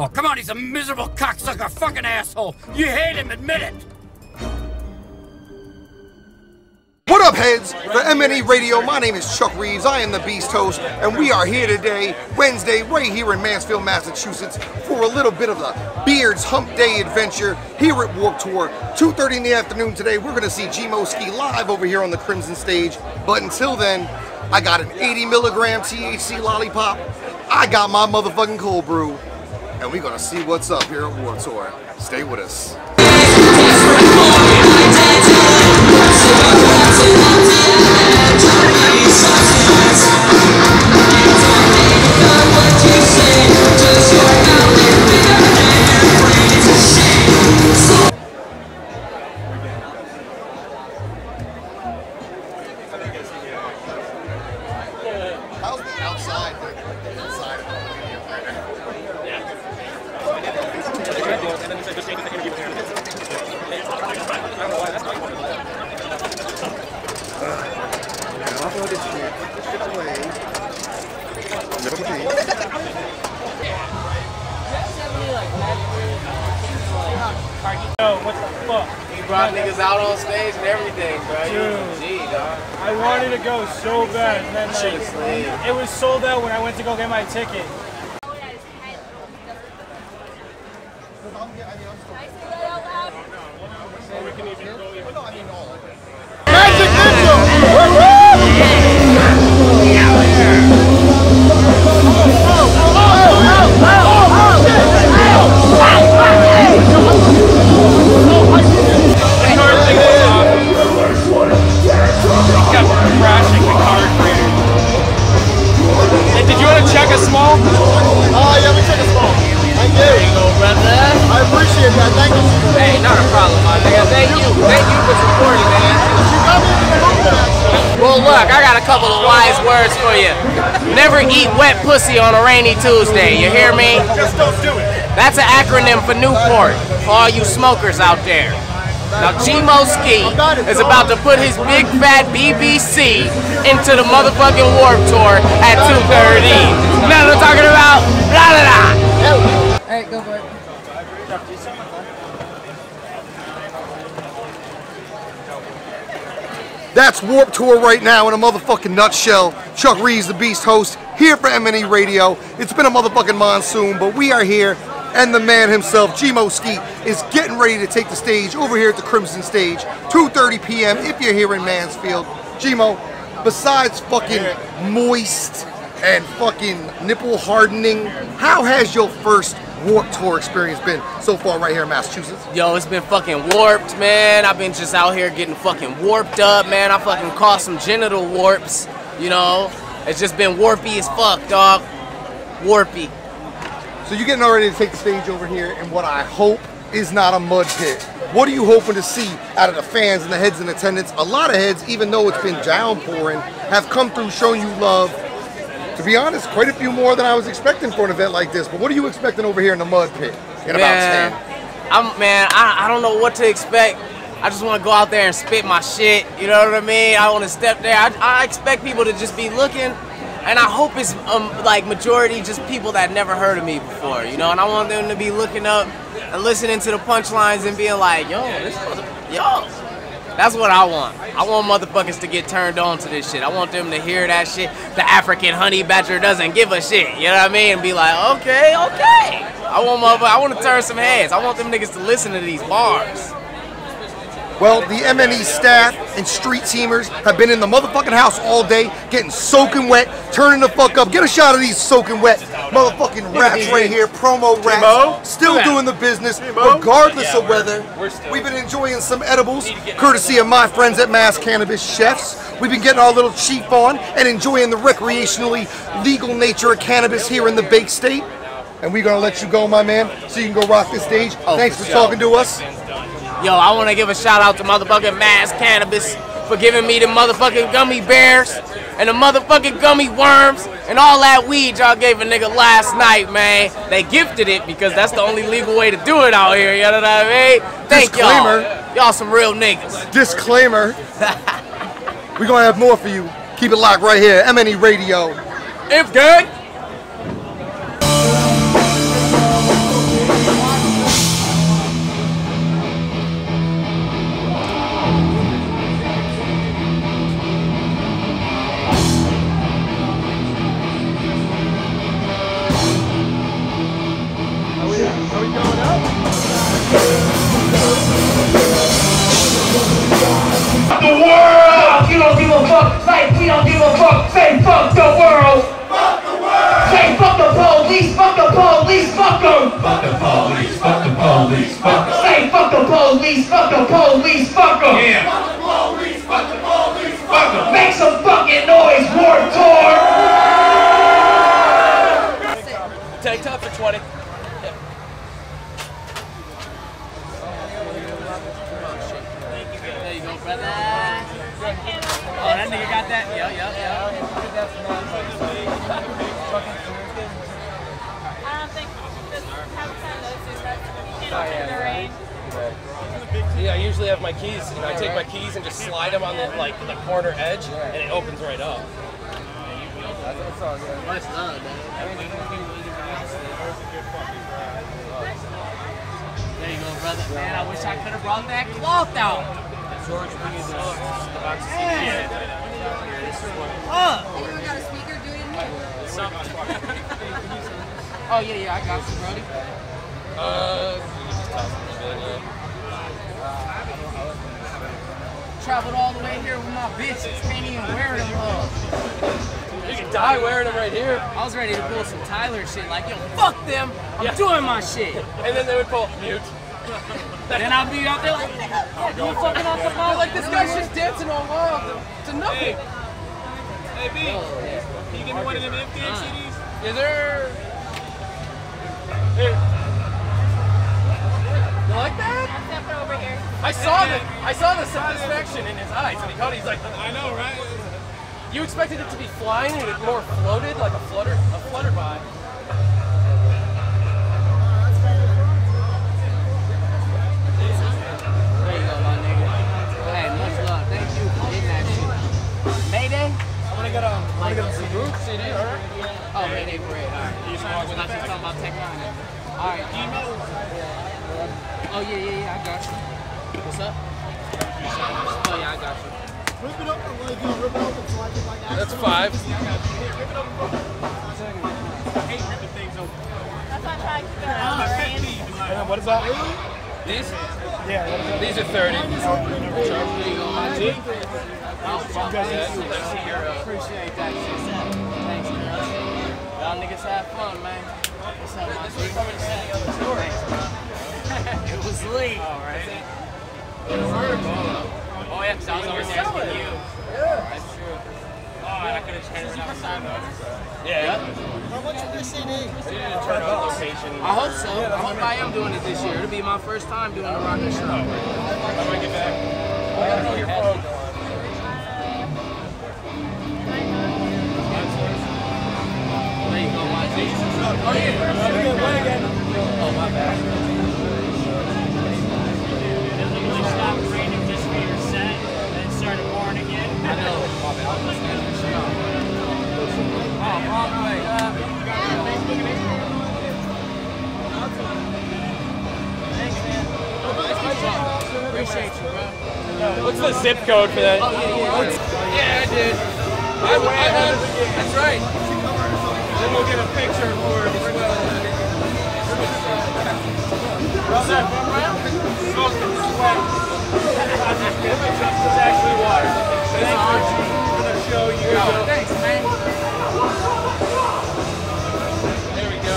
Oh, come on, he's a miserable cocksucker fucking asshole. You hate him, admit it. What up, heads? For MNE Radio, my name is Chuck Reeves. I am the Beast Host, and we are here today, Wednesday, right here in Mansfield, Massachusetts, for a little bit of the Beards Hump Day adventure here at Warped Tour. 2:30 in the afternoon today, we're going to see G-Mo Skee live over here on the Crimson stage. But until then, I got an 80 milligram THC lollipop. I got my motherfucking cold brew. And we're going to see what's up here at Warped Tour. Stay with us. How's the outside? The inside Yo, what the fuck? He brought niggas out on stage and everything, bro. Dude, Gee, dog. I wanted to go so bad, and then like, it was sold out when I went to go get my ticket. Couple of wise words for you. Never eat wet pussy on a rainy Tuesday, you hear me? Just don't do it. That's an acronym for Newport, for all you smokers out there. Now G-Mo Skee is about to put his big fat BBC into the motherfucking Warped Tour at 2:30. You know what I'm talking about? Blah, blah, blah. Alright, go for it. That's Warped Tour right now in a motherfucking nutshell. Chuck Reeves, the Beast Host, here for MNE Radio. It's been a motherfucking monsoon, but we are here, and the man himself, G-Mo Skee, is getting ready to take the stage over here at the Crimson stage, 2:30 p.m. if you're here in Mansfield. G-Mo, besides fucking moist and fucking nipple hardening, how has your first Warped Tour experience been so far right here in Massachusetts? Yo, it's been fucking warped, man. I've been just out here getting fucking warped up, man. I fucking caught some genital warps, you know. It's just been warpy as fuck, dog. Warpy. So you're getting ready to take the stage over here in what I hope is not a mud pit. What are you hoping to see out of the fans and the heads in attendance? A lot of heads, even though it's been downpouring, have come through showing you love. To be honest, quite a few more than I was expecting for an event like this. But what are you expecting over here in the mud pit in about 10? I don't know what to expect. I just want to go out there and spit my shit. You know what I mean? I want to step there. I expect people to just be looking, and I hope it's like majority just people that never heard of me before. You know, and I want them to be looking up and listening to the punchlines and being like, yo, yo. That's what I want. I want motherfuckers to get turned on to this shit. I want them to hear that shit. The African honey badger doesn't give a shit. You know what I mean? And be like, okay, okay. I want to turn some heads. I want them niggas to listen to these bars. Well, the MNE staff and street teamers have been in the motherfucking house all day, getting soaking wet, turning the fuck up. Get a shot of these soaking wet motherfucking raps right here, promo raps. Still doing the business, regardless of weather. We've been enjoying some edibles, courtesy of my friends at Mass Cannabis Chefs. We've been getting our little cheap on and enjoying the recreationally legal nature of cannabis here in the Bake State. And we're gonna let you go, my man, so you can go rock this stage. Thanks for talking to us. Yo, I want to give a shout out to motherfucking Mass Cannabis for giving me the motherfucking gummy bears and the motherfucking gummy worms and all that weed y'all gave a nigga last night, man. They gifted it because that's the only legal way to do it out here, you know what I mean? Thank y'all. Y'all some real niggas. Disclaimer. We're going to have more for you. Keep it locked right here. MNE Radio. If good. police, fuck them. Say fuck the police, fuck the police, fuck them. Yeah. Fuck the police, fuck the police, fuck them. Make some fucking noise, Warped Tour. Tank top for 20. There you go, brother. Oh, that nigga got that? Yeah. I don't think this have kind of those two sets. You can't open the rain. Yeah, I usually have my keys, and I take my keys and just slide them on the the corner edge, and it opens right up. That's all good. Much love, man. There you go, brother. Man, I wish I could have brought that cloth out. George, we need the box. Anyone got a speaker? Do it in here. Oh, yeah, I got you, Brody. Traveled all the way here with my bitches. Can't even wear them. You can die wearing them right here. I was ready to pull some Tyler shit, like, yo, fuck them. I'm doing my shit. And then they would pull mute. Then I'll be out there like, you fucking off the phone. Like, this guy's just dancing all wild to nothing. Hey, B, can you give me one of them MPH CDs? Is there? Here. You like that? Step it over here. I saw the satisfaction in his eyes when he caught it. He's like, I know, right? you expected it to be flying and it more floated like a flutter by. There you go, my nigga. Hey, much love. Thank you for getting that shit. Mayday? I want to get a CD. CD, alright. Oh, Mayday Parade. Alright. I was talking about technology. Alright, G-Mo. Oh, yeah, I got you. What's up? Oh, yeah, I got you. Rip it up and rip it open so I can like That's 5. That's why I'm trying to keep it out of the rain. What is that? These? Yeah, what is that? These are 30. There you go, my G. Appreciate that shit. Thanks, girl. Y'all niggas have fun, man. What's up, my G? Thanks. It was lit. All right. Oh, yeah, because I was over there asking you. Yeah. That's true. Oh, I could have changed it outside. Yeah. How much is this CD? Turn on location. I hope so. I hope I am doing it this year. It'll be my first time doing the rocket show. How do I get back? I gotta know your phone. There you go, my G. Oh, yeah. Oh, my bad. Stop raining just for your set and then started pouring again. I know. Oh, wrong way. Thanks, man. Appreciate you, bro. What's the zip code for that? Oh, yeah. Yeah, I did. That's right. Then we'll get a picture for it as well. It's actually water. Thanks for the show. Thanks, man. There we go.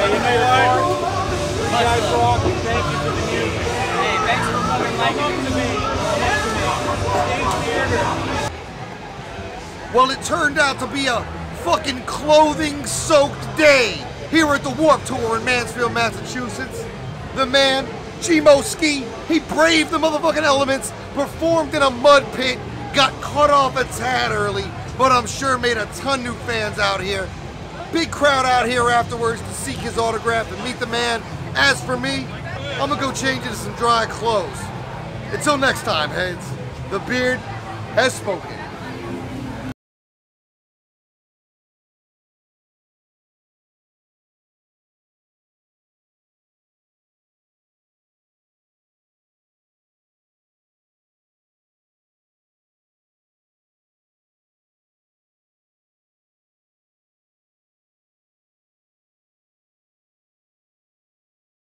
You know what? You guys rock. Thank you for the music. Hey, thanks for fucking liking to me. Well, it turned out to be a fucking clothing-soaked day here at the Warped Tour in Mansfield, Massachusetts. The man, G-Mo Skee, he braved the motherfucking elements, performed in a mud pit, got cut off a tad early, but I'm sure made a ton new fans out here. Big crowd out here afterwards to seek his autograph and meet the man. As for me, I'm gonna go change into some dry clothes. Until next time, heads, the beard has spoken.